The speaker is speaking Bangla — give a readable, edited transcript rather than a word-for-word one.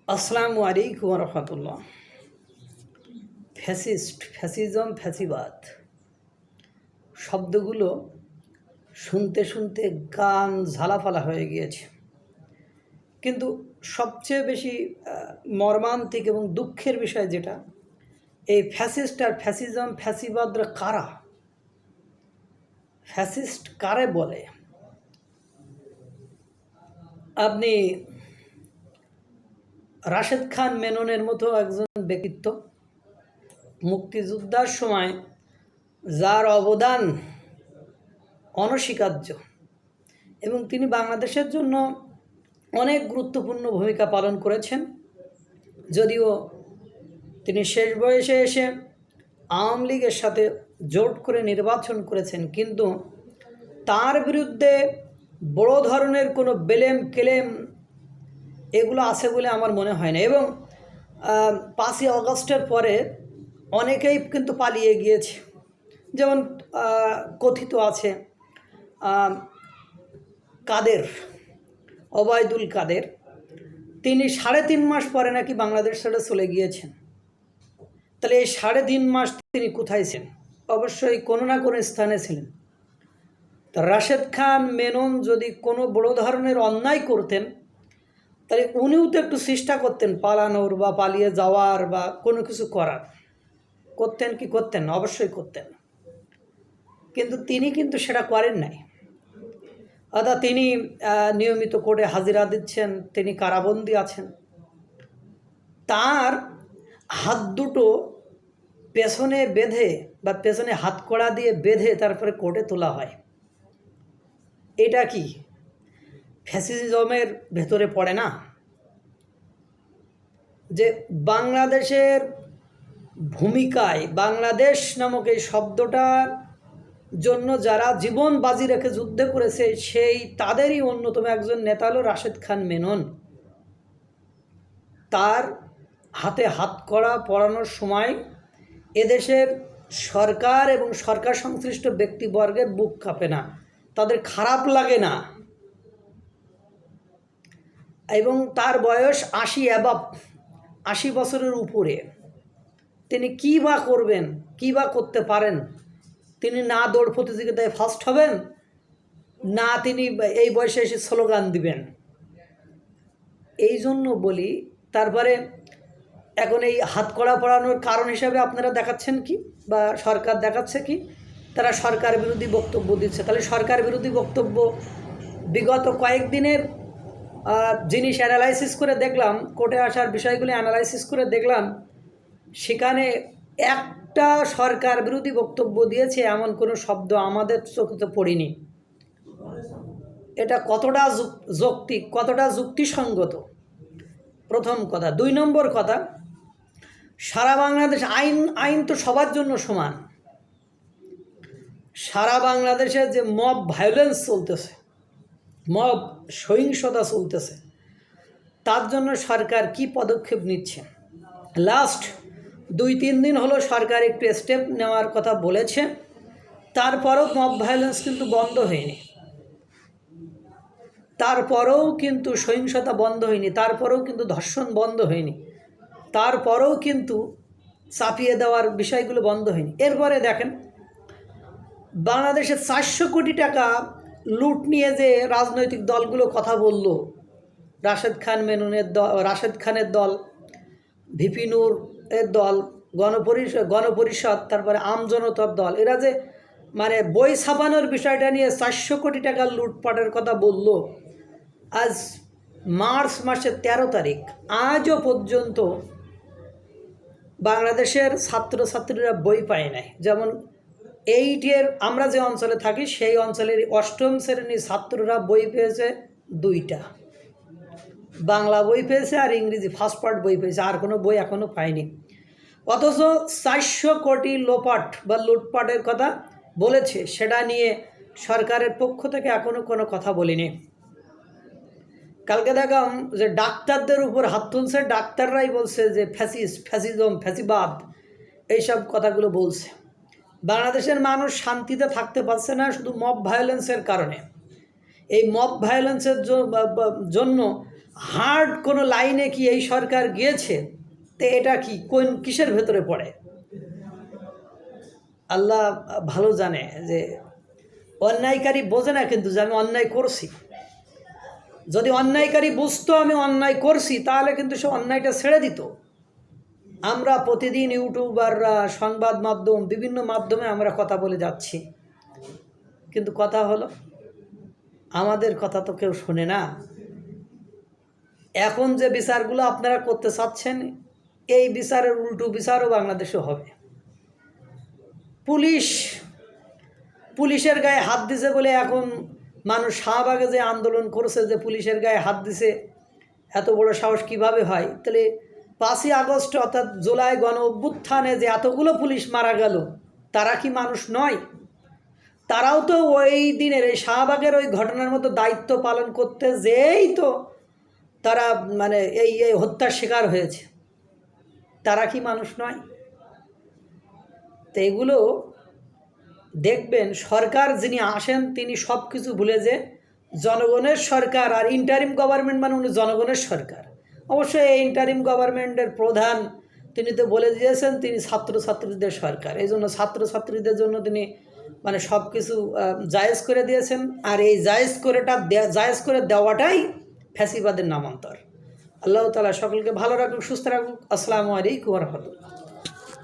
আসসালামু আলাইকুম রহমতুল্লাহ। ফ্যাসিস্ট, ফ্যাসিজম, ফ্যাসিবাদ শব্দগুলো শুনতে শুনতে গান ঝালাফালা হয়ে গিয়েছে। কিন্তু সবচেয়ে বেশি মর্মান্তিক এবং দুঃখের বিষয় যেটা, এই ফ্যাসিস্ট আর ফ্যাসিজম ফ্যাসিবাদরা কারা? ফ্যাসিস্ট কারে বলে? আপনি রাশেদ খান মেননের মতো একজন ব্যক্তিত্ব, মুক্তিযোদ্ধার সময় যার অবদান অনস্বীকার্য এবং তিনি বাংলাদেশের জন্য অনেক গুরুত্বপূর্ণ ভূমিকা পালন করেছেন। যদিও তিনি শেষ বয়সে এসে আওয়ামী লীগের সাথে জোট করে নির্বাচন করেছেন, কিন্তু তার বিরুদ্ধে বড় ধরনের কোনো ক্লেম এগুলো আছে বলে আমার মনে হয় না। এবং 5ই আগস্টের পরে অনেকেই কিন্তু পালিয়ে গিয়েছে। যেমন কথিত আছে কাদের, ওবায়দুল কাদের, তিনি 3.5 মাস পরে নাকি বাংলাদেশ ছেড়ে চলে গিয়েছেন। তাহলে এই 3.5 মাস তিনি কোথায় ছিলেন? অবশ্যই কোনো না কোনো স্থানে ছিলেন। তো রাশেদ খান মেনন যদি কোনো বড় ধরনের অন্যায় করতেন, তাহলে উনিও তো একটু চেষ্টা করতেন পালানোর বা পালিয়ে যাওয়ার বা কোনো কিছু করার। করতেন কি করতেন না? অবশ্যই করতেন, কিন্তু তিনি কিন্তু সেটা করেন নাই। অর্থাৎ তিনি নিয়মিত কোর্টে হাজিরা দিচ্ছেন, তিনি কারাবন্দী আছেন। তার হাত দুটো পেছনে বেঁধে বা পেছনে হাতকড়া দিয়ে বেঁধে তারপরে কোর্টে তোলা হয়। এটা কি ফ্যাসিজমের ভেতরে পড়ে না? যে বাংলাদেশের ভূমিকায়, বাংলাদেশ নামক এই শব্দটার জন্য যারা জীবন বাজি রেখে যুদ্ধ করেছে, সেই তাদেরই অন্যতম একজন নেতা হলো রাশেদ খান মেনন। তার হাতে হাতকড়া পরানোর সময় এদেশের সরকার এবং সরকার সংশ্লিষ্ট ব্যক্তিবর্গের বুক কাঁপে না, তাদের খারাপ লাগে না। এবং তার বয়স 80 বছরের উপরে। তিনি কী বা করবেন, কী বা করতে পারেন? তিনি না দৌড় প্রতিযোগিতায় ফার্স্ট হবেন, না তিনি এই বয়সে এসে স্লোগান দিবেন। এই জন্য বলি, তারপরে এখন এই হাতকড়া পরানোর কারণ হিসাবে আপনারা দেখাচ্ছেন কি, বা সরকার দেখাচ্ছে কি? তারা সরকার বিরোধী বক্তব্য দিচ্ছে। তাহলে সরকার বিরোধী বক্তব্য বিগত কয়েকদিনের জিনিস অ্যানালাইসিস করে দেখলাম, কোর্টে আসার বিষয়গুলি অ্যানালাইসিস করে দেখলাম, সেখানে একটা সরকার বিরোধী বক্তব্য দিয়েছে এমন কোনো শব্দ আমাদের চোখে পড়িনি। এটা কতটা যৌক্তিক, কতটা যুক্তিসঙ্গত, প্রথম কথা। 2 নম্বর কথা, সারা বাংলাদেশ আইন তো সবার জন্য সমান। সারা বাংলাদেশে যে মব ভায়োলেন্স চলতেছে, মব সহিংসতা চলতেছে, তার জন্য সরকার কি পদক্ষেপ নিচ্ছে? লাস্ট 2-3 দিন হলো সরকার একটু স্টেপ নেওয়ার কথা বলেছে, তারপরেও মব ভায়োলেন্স কিন্তু বন্ধ হয়নি, তারপরেও কিন্তু সহিংসতা বন্ধ হয়নি, তারপরেও কিন্তু ধর্ষণ বন্ধ হয়নি, তারপরেও কিন্তু চাপিয়ে দেওয়ার বিষয়গুলো বন্ধ হয়নি। এরপরে দেখেন, বাংলাদেশে 400 কোটি টাকা লুট নিয়ে যে রাজনৈতিক দলগুলো কথা বলল, রাশেদ খানের দল, ভিপি নূর এর দল, গণপরিষদ, তারপরে আমজনতার দল, এরা যে মানে বই ছাপানোর বিষয়টা নিয়ে 400 কোটি টাকা লুটপাটের কথা বলল। আজ মার্চ মাসের 13 তারিখ, আজও পর্যন্ত বাংলাদেশের ছাত্রছাত্রীরা বই পায় নাই। যেমন 8-এর আমরা যে অঞ্চলে থাকি, সেই অঞ্চলের 8ম শ্রেণীর ছাত্ররা বই পেয়েছে 2টা, বাংলা বই পেয়েছে আর ইংরেজি ফার্স্ট পার্ট বই পেয়েছে, আর কোনো বই এখনও পায়নি। অথচ 400 কোটি লোপাট বা লুটপাটের কথা বলেছে, সেটা নিয়ে সরকারের পক্ষ থেকে এখনও কোনো কথা বলিনি। কালকে দেখলাম যে ডাক্তারদের উপর হাত তুলছে, ডাক্তাররাই বলছে যে ফ্যাসিজম, ফ্যাসিবাদ, এইসব কথাগুলো বলছে। বাংলাদেশের মানুষ শান্তিতে থাকতে পারছে না শুধু মব ভায়োলেন্সের কারণে। এই মব ভায়োলেন্সের জন্য হার্ড কোনো লাইনে কি এই সরকার গিয়েছে? তো এটা কি কোন কিসের ভেতরে পড়ে? আল্লাহ ভালো জানে যে অন্যায়কারী বোঝে না কিন্তু যে আমি অন্যায় করছি। যদি অন্যায়কারী বুঝতো আমি অন্যায় করছি তাহলে কিন্তু সে অন্যায়টা ছেড়ে দিত। আমরা প্রতিদিন ইউটিউবাররা, সংবাদ মাধ্যম, বিভিন্ন মাধ্যমে আমরা কথা বলে যাচ্ছি, কিন্তু কথা হলো আমাদের কথা তো কেউ শোনে না। এখন যে বিচারগুলো আপনারা করতে চাচ্ছেন, এই বিচারের উল্টো বিচারও বাংলাদেশে হবে। পুলিশের গায়ে হাত দিছে বলে এখন মানুষ শাহবাগে যে আন্দোলন করছে যে পুলিশের গায়ে হাত দিছে, এত বড় সাহস কিভাবে হয়? তাহলে 5ই আগস্ট অর্থাৎ জুলাই গণ অভ্যুত্থানে যে এতগুলো পুলিশ মারা গেল, তারা কি মানুষ নয়? তারাও তো ওই দিনের এই শাহবাগের ওই ঘটনার মতো দায়িত্ব পালন করতে যেই তো তারা মানে এই হত্যার শিকার হয়েছে। তারা কি মানুষ নয়? তো এগুলো দেখবেন সরকার যিনি আসেন তিনি সব কিছু ভুলে যে জনগণের সরকার, আর ইন্টারিম গভর্নমেন্ট মানে উনি জনগণের সরকার। অবশ্যই এই ইন্টারিম গভর্নমেন্টের প্রধান তিনি তো বলে দিয়েছেন তিনি ছাত্রছাত্রীদের সরকার, এই জন্য ছাত্রছাত্রীদের জন্য তিনি মানে সব কিছু জায়েজ করে দিয়েছেন। আর এই জায়েজ করে দেওয়াটাই ফ্যাসিবাদের নামান্তর। আল্লাহ তাআলা সকলকে ভালো রাখুক, সুস্থ রাখুক। আসসালামু আলাইকুম ওয়া রাহমাতুল্লাহ।